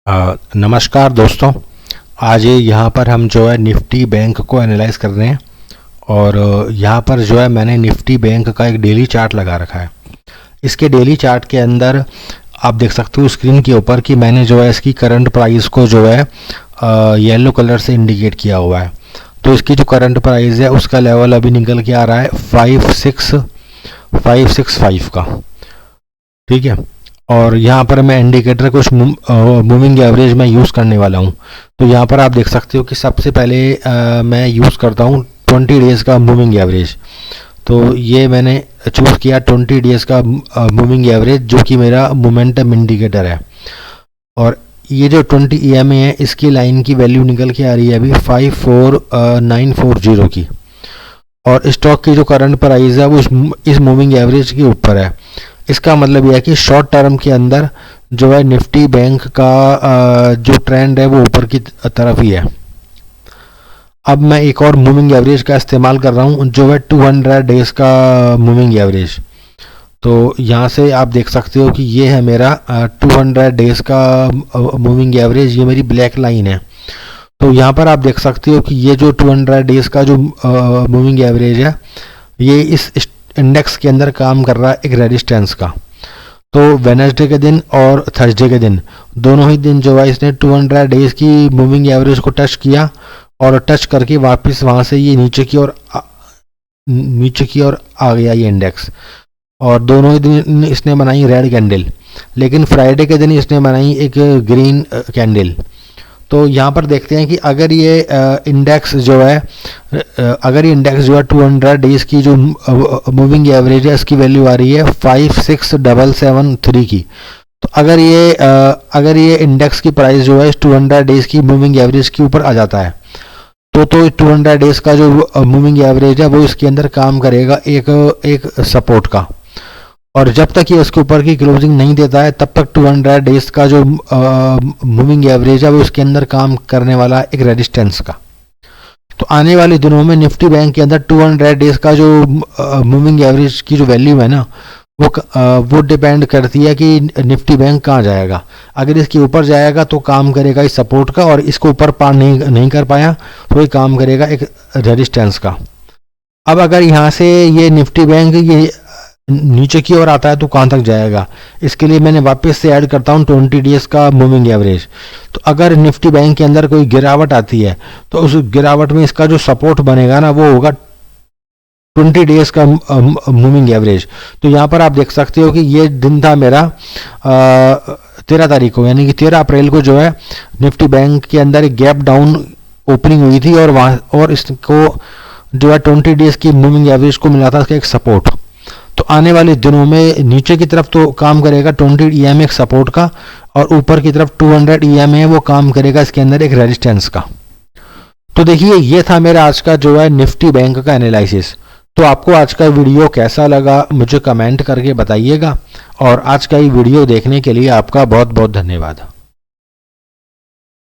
नमस्कार दोस्तों। आज यहाँ पर हम जो है निफ्टी बैंक को एनालाइज कर रहे हैं और यहाँ पर जो है मैंने निफ्टी बैंक का एक डेली चार्ट लगा रखा है। इसके डेली चार्ट के अंदर आप देख सकते हो स्क्रीन के ऊपर कि मैंने जो है इसकी करंट प्राइस को जो है येलो कलर से इंडिकेट किया हुआ है। तो इसकी जो करंट प्राइस है उसका लेवल अभी निकल के आ रहा है 56565 का, ठीक है। और यहाँ पर मैं इंडिकेटर कुछ मूविंग एवरेज मैं यूज़ करने वाला हूँ। तो यहाँ पर आप देख सकते हो कि सबसे पहले मैं यूज़ करता हूँ 20 डेज़ का मूविंग एवरेज। तो ये मैंने चूज़ किया 20 डेज़ का मूविंग एवरेज, जो कि मेरा मोमेंटम इंडिकेटर है। और ये जो 20 EMA है इसकी लाइन की वैल्यू निकल के आ रही है अभी 54940 की। और स्टॉक की जो करंट प्राइस है वो इस मूविंग एवरेज के ऊपर है। इसका मतलब यह है कि शॉर्ट टर्म के अंदर जो है निफ्टी बैंक का जो ट्रेंड है वो ऊपर की तरफ ही है। अब मैं एक और मूविंग एवरेज का इस्तेमाल कर रहा हूँ जो है 200 डेज़ का मूविंग एवरेज। तो यहाँ से आप देख सकते हो कि ये है मेरा 200 डेज़ का मूविंग एवरेज, ये मेरी ब्लैक लाइन है। तो यहाँ पर आप देख सकते हो कि ये जो 200 डेज़ का जो मूविंग एवरेज है ये इस इंडेक्स के अंदर काम कर रहा है एक रेजिस्टेंस का। तो वेडनेसडे के दिन और थर्सडे के दिन दोनों ही दिन जो है इसने 200 डेज़ की मूविंग एवरेज को टच किया और टच करके वापस वहाँ से ये नीचे की ओर आ गया ये इंडेक्स। और दोनों ही दिन इसने बनाई रेड कैंडल, लेकिन फ्राइडे के दिन इसने बनाई एक ग्रीन कैंडल। तो यहाँ पर देखते हैं कि अगर ये इंडेक्स जो है 200 डेज़ की जो मूविंग एवरेज है इसकी वैल्यू आ रही है 56773 की। तो अगर ये इंडेक्स की प्राइस जो है 200 डेज़ की मूविंग एवरेज के ऊपर आ जाता है तो 200 डेज़ का जो मूविंग एवरेज है वो इसके अंदर काम करेगा एक सपोर्ट का। और जब तक ये उसके ऊपर की क्लोजिंग नहीं देता है तब तक 200 डेज़ का जो मूविंग एवरेज है वो उसके अंदर काम करने वाला है एक रेजिस्टेंस का। तो आने वाले दिनों में निफ्टी बैंक के अंदर 200 डेज़ का जो मूविंग एवरेज की जो वैल्यू है ना वो डिपेंड करती है कि निफ्टी बैंक कहाँ जाएगा। अगर इसके ऊपर जाएगा तो काम करेगा इस सपोर्ट का, और इसको ऊपर पार नहीं कर पाया तो ये काम करेगा एक रेजिस्टेंस का। अब अगर यहाँ से ये निफ्टी बैंक ये नीचे की ओर आता है तो कहाँ तक जाएगा, इसके लिए मैंने वापस से ऐड करता हूँ 20 डेज़ का मूविंग एवरेज। तो अगर निफ्टी बैंक के अंदर कोई गिरावट आती है तो उस गिरावट में इसका जो सपोर्ट बनेगा ना वो होगा 20 डेज़ का मूविंग एवरेज। तो यहाँ पर आप देख सकते हो कि ये दिन था मेरा 13 तारीख को, यानी कि 13 अप्रैल को जो है निफ्टी बैंक के अंदर एक गैप डाउन ओपनिंग हुई थी और इसको जो है 20 डेज़ की मूविंग एवरेज को मिला था इसका एक सपोर्ट। तो आने वाले दिनों में नीचे की तरफ तो काम करेगा 20 EMA एक सपोर्ट का, और ऊपर की तरफ 200 EMA वो काम करेगा इसके अंदर एक रेजिस्टेंस का। तो देखिए ये था मेरा आज का जो है निफ्टी बैंक का एनालिसिस। तो आपको आज का वीडियो कैसा लगा मुझे कमेंट करके बताइएगा, और आज का ये वीडियो देखने के लिए आपका बहुत बहुत धन्यवाद।